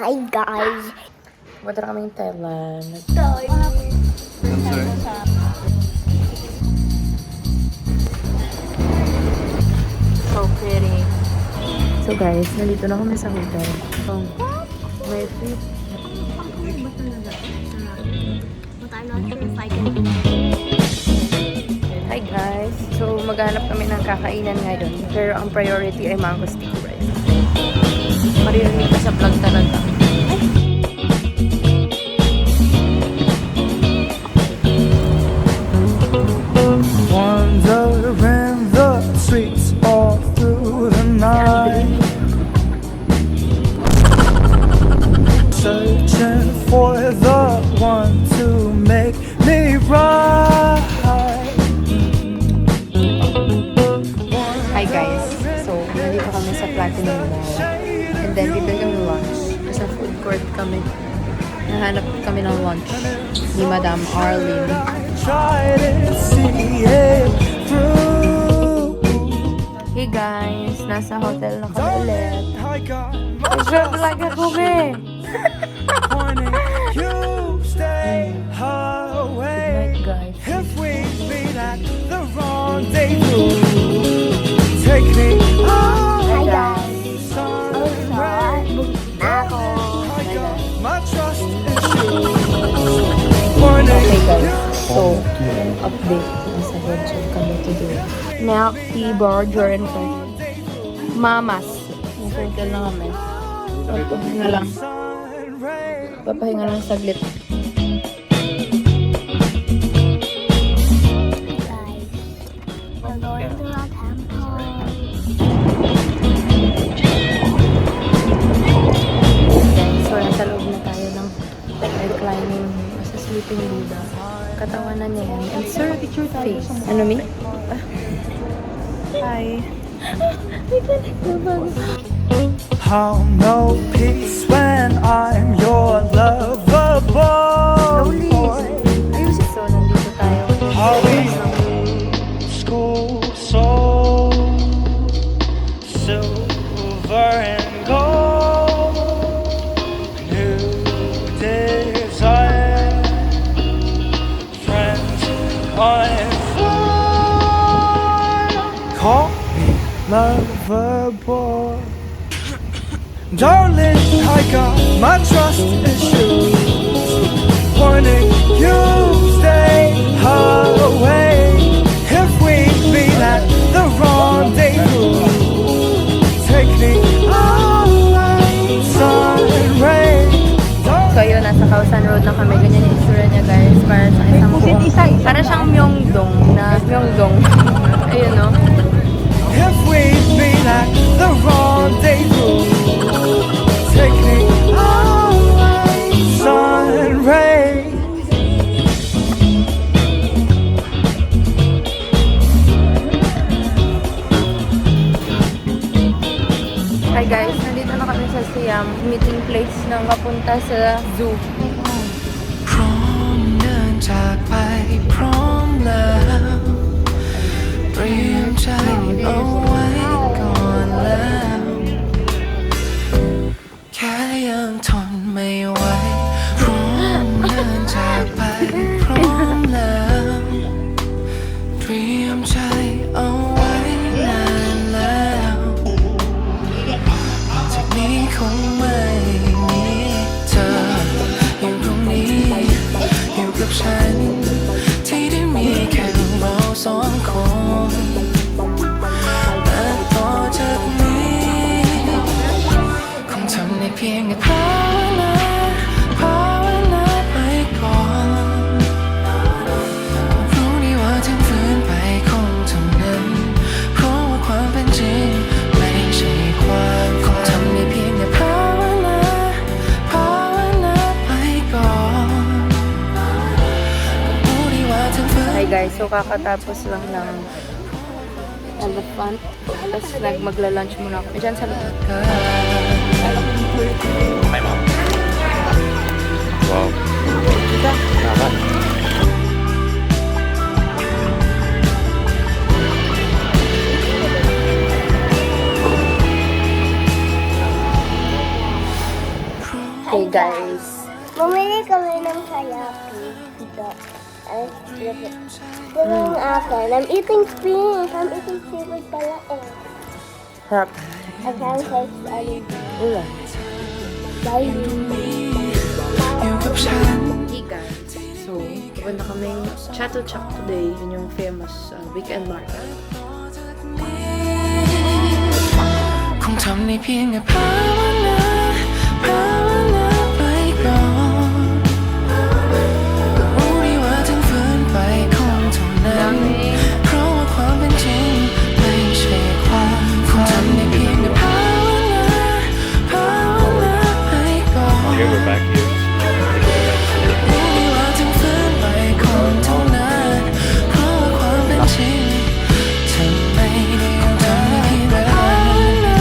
Hi guys. Punta na kaming Thailand. So pretty. So guys, nandito na kami sa hotel. So, may food. But I'm not sure if I can. Hi guys! So, maghanap kami ng kakainan ngayon. Pero ang priority ay mango sticky rice. Maririnig ka sa vlog talaga. Wandering the streets all through the night, searching for the one to make me right. Hi guys! So, nandito kami sa Platinum Mall. And then, bibili kami lunch. Sa food court kami. Nahanap kami ng lunch ni Madam Arlene. Try to see it through. Hey guys! Nasa hotel na kami ulit. I got Nag-vlog na kami! pointing, you stay Good away. night guys. If we meet at the rendezvous, take me Hi out. guys. Sun Also, na ako. I got my trust issues. Warning, Okay guys, so update nasa headset kami today. Milk tea, burger, and coffee. Mamas. Circle na kami. Papahinga lang. sun rays. Papahinga lang saglit. Guys, we're going to a temple. Guys, so nasa loob na tayo ng reclining sa sleeping Buddha. Katawanan niya yan. Insert your face. Ano, Mi? Hi. I'll know peace when I'm your lover boy. So, nandito tayo. I'll be school so silver and gold. New desire, friends on fire. Call me lover boy. Darling, I got my trust issues. Warning, you stay away. If we meet at the rendezvous, take me away, sun rays. So, yun, nasa Kausan Road na kami. Ganyan yung isura niya, guys. Para sa isang buong. Para siyang Myeongdong. Myeongdong. Ayun, no? If we meet at the rendezvous, take me away, sun rays. Hi, guys. Nandito na kami sa Siam. Meeting place ng kapunta sa zoo. พร้อมเดินจากไปพร้อมแล้วเตรียมใจเอาไว้ก่อนแล้วแค่ยังทนไม่ไหวพร้อมเดินจากไปพร้อมแล้วเตรียมใจเอาไว้นานแล้วจากนี้คงไม่มีเธออยู่ตรงนี้อยู่กับฉันที่ได้มีแค่เราสองคนแต่ต่อจากนี้คงทำได้เพียงแค่ภาวนาไปก่อนรู้ดีว่าถึงฝืนไปคงเท่านั้นเพราะว่าความเป็นจริงไม่ใช่ความคงทำได้เพียงแค่ภาวนาไปก่อนรู้ดีว่าถึงฝืน Hi, guys. So, kakatapos lang ng elephant. Tapos, magla-lunch muna kami dyan sa loob. Wow. Diba? Dapat.พร้อม Okay, guys. Bumili kami ng sayapin. Ito. Ay, look it. Ito yung akin. I'm eating pink. I'm eating favorite pala eh. Harap. I'm trying to say Ula. bye. อยู่กับฉัน Hey guys. So, pupunta kaming Chato Chak today. Yun yung famous weekend market. คงทำได้เพียงแค่ภาวนาภาวนาไปก่อนก็รู้ดีว่าถึงฝืนไปคงเท่านั้นเพราะว่าความเป็นจริงไม่ใช่ความคงทำได้เพียงแค่ภาวนาภาวนาไปก่อน Okay, we're back here. รู้ดีว่าถึงฝืนไปคงเท่านั้นเพราะว่าความเป็นจริงเธอไม่ได้ยอมทำได้เพียงแค่ภาวนา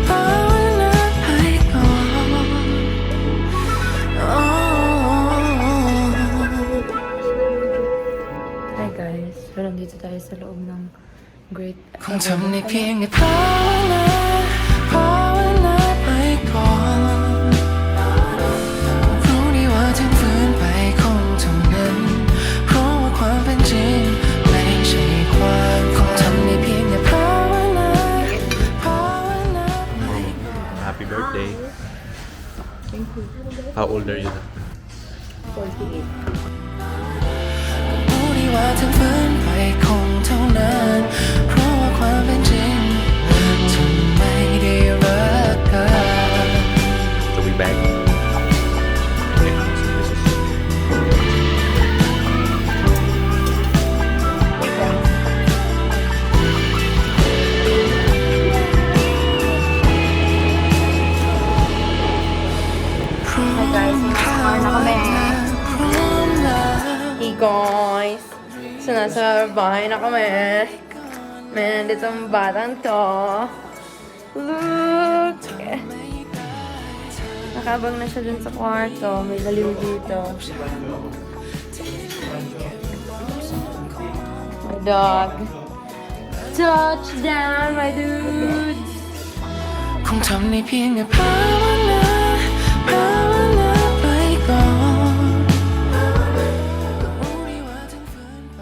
ภาวนาไปก่อน Hi guys. So, nandito tayo sa loob ng Great คงทำได้เพียงแค่ภาวนาภาวนาไปก่อนรู้ดีว่าถึงฝืนไปคงเท่านั้นเพราะว่าความเป็นจริงไม่ใช่ความคงทำได้เพียงแค่ภาวนาภาวนาไปก่อน Happy birthday. How old are you now? 48. รู้ดีว่าถึงฝืนไปคงเท่านั้นเพราะว่าความเป็นจริงเธอไม่ได้รักกัน So we back. Okay, so this is Hi guys. Nasa car na kami. Hey guys. So, nasa bahay na kami. Man, dito ang batang to. Look! Nakabang na siya dun sa kwarto. May daliw dito. My dog. Touchdown, my dude! คงทำได้เพียงแค่ภาว